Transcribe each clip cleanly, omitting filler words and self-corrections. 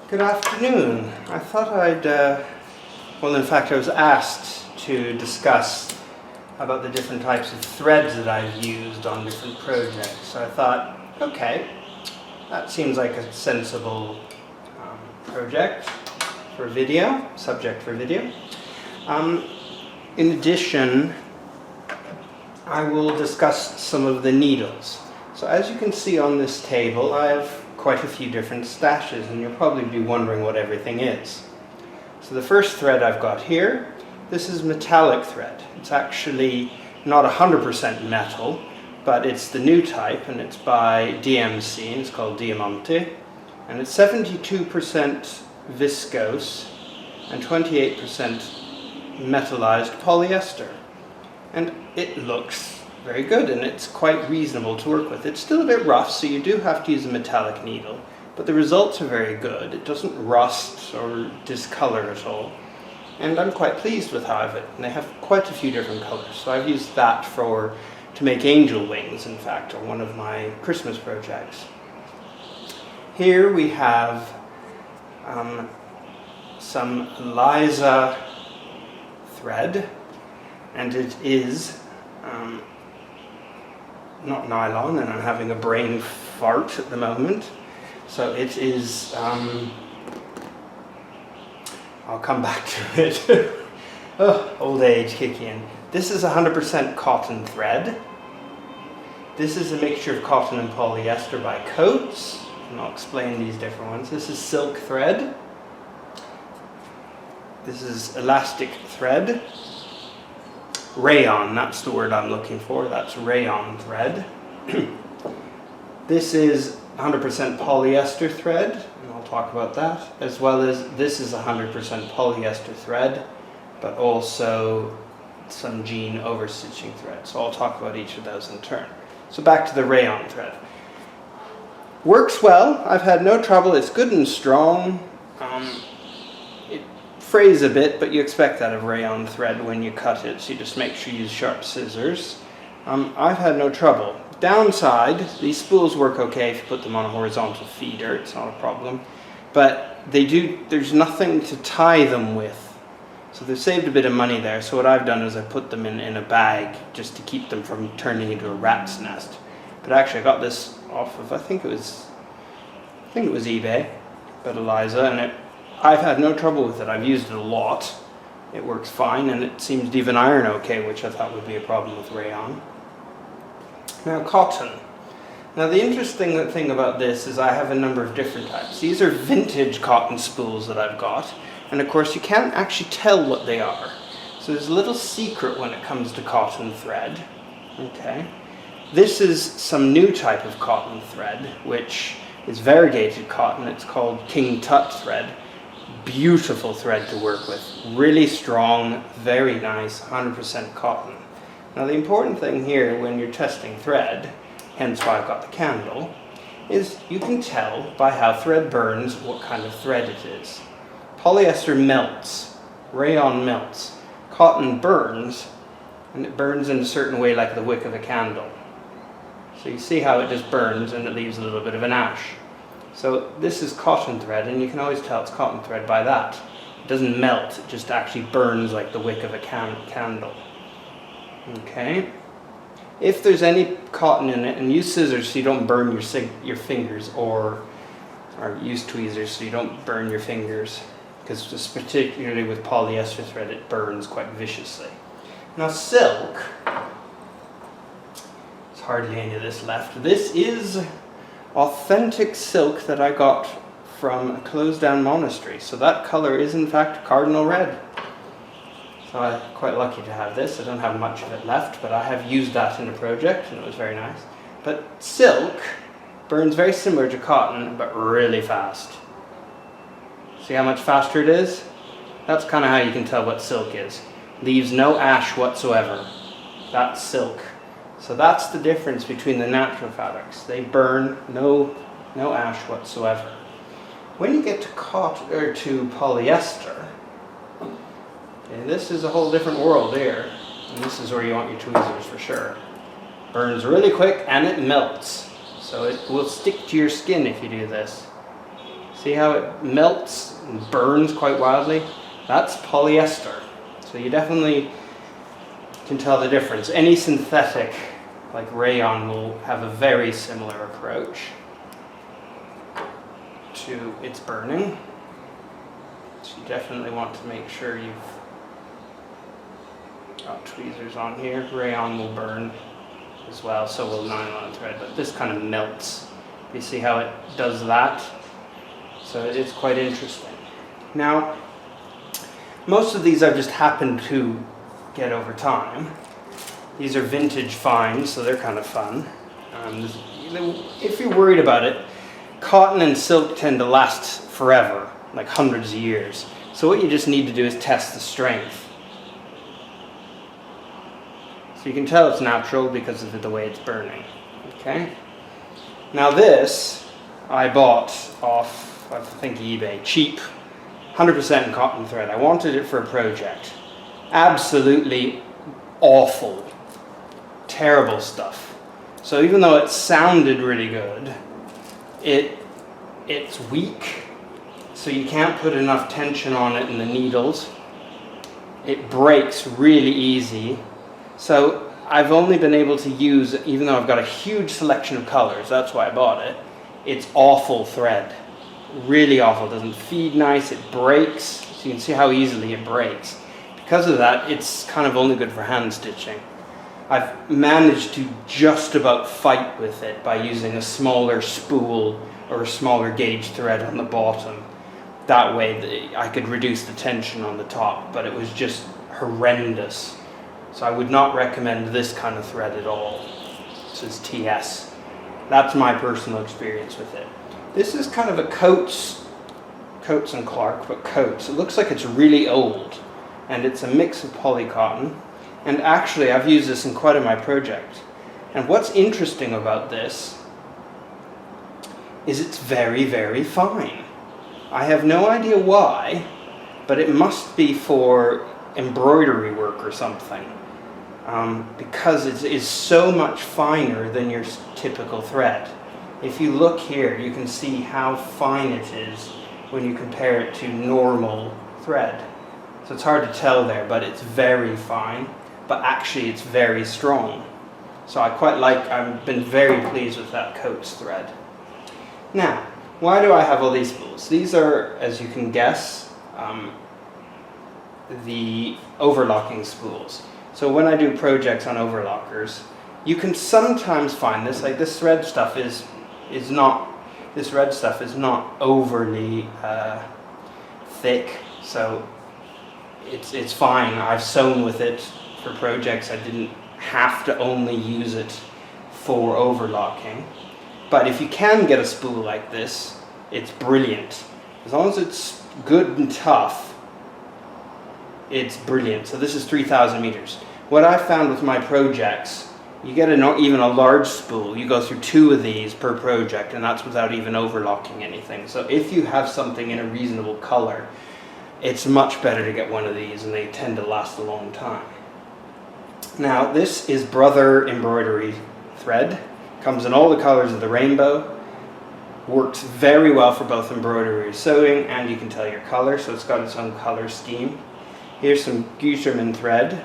Good afternoon. I thought well, in fact, I was asked to discuss about the different types of threads that I've used on different projects. So I thought, okay, that seems like a sensible project for video, subject for video. In addition, I will discuss some of the needles. So as you can see on this table, I have quite a few different stashes, and you'll probably be wondering what everything is. So the first thread I've got here, this is metallic thread. It's actually not 100% metal, but it's the new type, and it's by DMC, and it's called Diamante, and it's 72% viscose and 28% metallized polyester. And it looks very good, and it's quite reasonable to work with. It's still a bit rough, so you do have to use a metallic needle, but the results are very good. It doesn't rust or discolor at all, and I'm quite pleased with how I have it. And they have quite a few different colors, so I've used that to make angel wings, in fact, on one of my Christmas projects. Here we have some Liza thread, and it is not nylon, and I'm having a brain fart at the moment. So it is, I'll come back to it. Oh, old age kicking in. This is 100% cotton thread. This is a mixture of cotton and polyester by Coats, and I'll explain these different ones. This is silk thread. This is elastic thread. Rayon, that's the word I'm looking for. That's rayon thread. This is 100% polyester thread, and I'll talk about that, as well as this is 100% polyester thread, but also some jean overstitching thread. So I'll talk about each of those in turn. So back to the rayon thread. Works well. I've had no trouble. It's good and strong. It frays a bit, but you expect that of rayon thread when you cut it, so you just make sure you use sharp scissors. I've had no trouble. Downside, these spools work okay if you put them on a horizontal feeder, it's not a problem, but there's nothing to tie them with, so they've saved a bit of money there. So what I've done is I put them in a bag just to keep them from turning into a rat's nest. But actually I got this off of, I think it was eBay, but Eliza, and I've had no trouble with it. I've used it a lot. It works fine, and it seems to even iron okay, which I thought would be a problem with rayon. Now, cotton. Now, the interesting thing about this is I have a number of different types. These are vintage cotton spools that I've got, and of course you can't actually tell what they are. So there's a little secret when it comes to cotton thread. Okay. This is some new type of cotton thread, which is variegated cotton. It's called King Tut thread. Beautiful thread to work with, really strong, very nice, 100% cotton. Now the important thing here when you're testing thread, hence why I've got the candle, is you can tell by how thread burns what kind of thread it is. Polyester melts, rayon melts, cotton burns, and it burns in a certain way like the wick of a candle. So you see how it just burns and it leaves a little bit of an ash. So this is cotton thread, and you can always tell it's cotton thread by that. It doesn't melt, it just actually burns like the wick of a candle. Okay. If there's any cotton in it, and use scissors so you don't burn your fingers, or use tweezers so you don't burn your fingers, because just particularly with polyester thread it burns quite viciously. Now silk, there's hardly any of this left. This is authentic silk that I got from a closed down monastery. So that color is in fact cardinal red. So I'm quite lucky to have this. I don't have much of it left, but I have used that in a project and it was very nice. But silk burns very similar to cotton, but really fast. See how much faster it is? That's kind of how you can tell what silk is. Leaves no ash whatsoever. That's silk. So that's the difference between the natural fabrics. They burn no ash whatsoever. When you get to cotton or to polyester, okay, this is a whole different world here. And this is where you want your tweezers for sure. Burns really quick and it melts. So it will stick to your skin if you do this. See See how it melts and burns quite wildly? That's polyester. So you definitely can tell the difference. Any synthetic, like rayon, will have a very similar approach to its burning. So you definitely want to make sure you've got tweezers on here. Rayon will burn as well, so will nylon thread, but this kind of melts. You see how it does that? So it's quite interesting. Now, most of these I've just happened to get over time. These are vintage finds, so they're kind of fun. If you're worried about it, cotton and silk tend to last forever, like hundreds of years. So what you just need to do is test the strength. So you can tell it's natural because of the way it's burning. Okay. Now this I bought off, I think, eBay, cheap, 100% cotton thread. I wanted it for a project. Absolutely awful, terrible stuff. So even though it sounded really good, it's weak, so you can't put enough tension on it in the needles. It breaks really easy. So I've only been able to use, even though I've got a huge selection of colors, that's why I bought it, it's awful thread. Really awful. It doesn't feed nice, it breaks. So you can see how easily it breaks. Because of that, it's kind of only good for hand stitching. I've managed to just about fight with it by using a smaller spool or a smaller gauge thread on the bottom. That way I could reduce the tension on the top, but it was just horrendous. So I would not recommend this kind of thread at all. This is TS. That's my personal experience with it. This is kind of a Coats and Clark, but Coats. It looks like it's really old, and it's a mix of polycotton. And actually, I've used this in quite a my project. And what's interesting about this is it's very, very fine. I have no idea why, but it must be for embroidery work or something. Because it is so much finer than your typical thread. If you look here, you can see how fine it is when you compare it to normal thread. So it's hard to tell there, but it's very fine. But actually it's very strong. So I've been very pleased with that Coats thread. Now, why do I have all these spools? These are, as you can guess, the overlocking spools. So when I do projects on overlockers, you can sometimes find this, like this red stuff is not overly thick, so it's fine. I've sewn with it for projects. I didn't have to only use it for overlocking. But if you can get a spool like this, it's brilliant. As long as it's good and tough, it's brilliant. So this is 3,000 meters. What I found with my projects, you get even a large spool. You go through 2 of these per project, and that's without even overlocking anything. So if you have something in a reasonable color, it's much better to get one of these, and they tend to last a long time. Now, this is Brother embroidery thread. Comes in all the colors of the rainbow. Works very well for both embroidery, sewing, and you can tell your color, so it's got its own color scheme. Here's some Gutermann thread.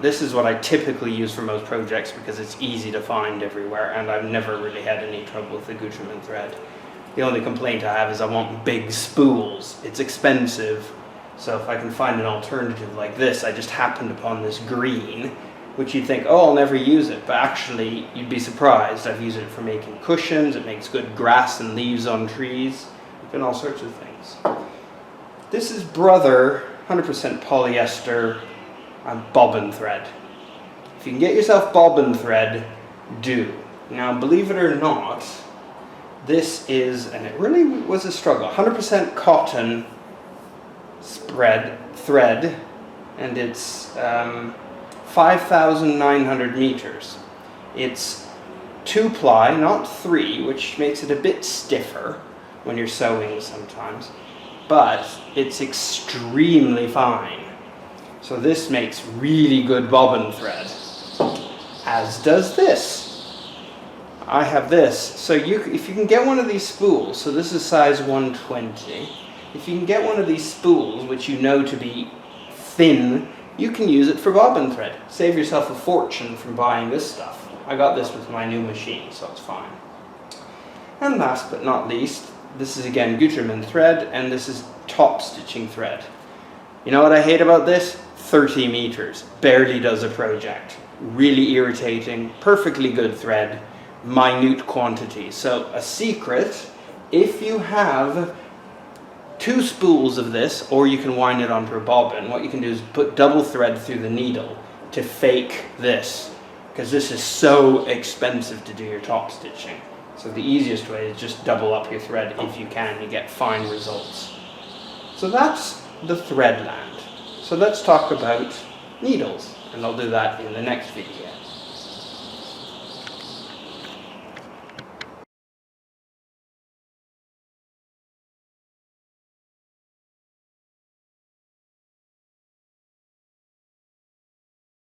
This is what I typically use for most projects because it's easy to find everywhere, and I've never really had any trouble with the Gutermann thread. The only complaint I have is I want big spools. It's expensive, so if I can find an alternative like this, I just happened upon this green, which you'd think, oh, I'll never use it, but actually you'd be surprised. I've used it for making cushions, it makes good grass and leaves on trees, and all sorts of things. This is Brother 100% polyester bobbin thread. If you can get yourself bobbin thread, do. Now, believe it or not, this is, and it really was a struggle, 100% cotton thread, and it's 5,900 meters. It's 2-ply, not 3, which makes it a bit stiffer when you're sewing sometimes, but it's extremely fine. So this makes really good bobbin thread, as does this. I have this. So if you can get one of these spools, so this is size 120, if you can get one of these spools, which you know to be thin, you can use it for bobbin thread. Save yourself a fortune from buying this stuff. I got this with my new machine, so it's fine. And last but not least, this is again Gutermann thread, and this is top stitching thread. You know what I hate about this? 30 meters. Barely does a project. Really irritating, perfectly good thread, minute quantity. So a secret, if you have 2 spools of this, or you can wind it onto a bobbin, what you can do is put double thread through the needle to fake this, because this is so expensive to do your top stitching. So the easiest way is just double up your thread if you can, you get fine results. So that's the thread land. So let's talk about needles, and I'll do that in the next video.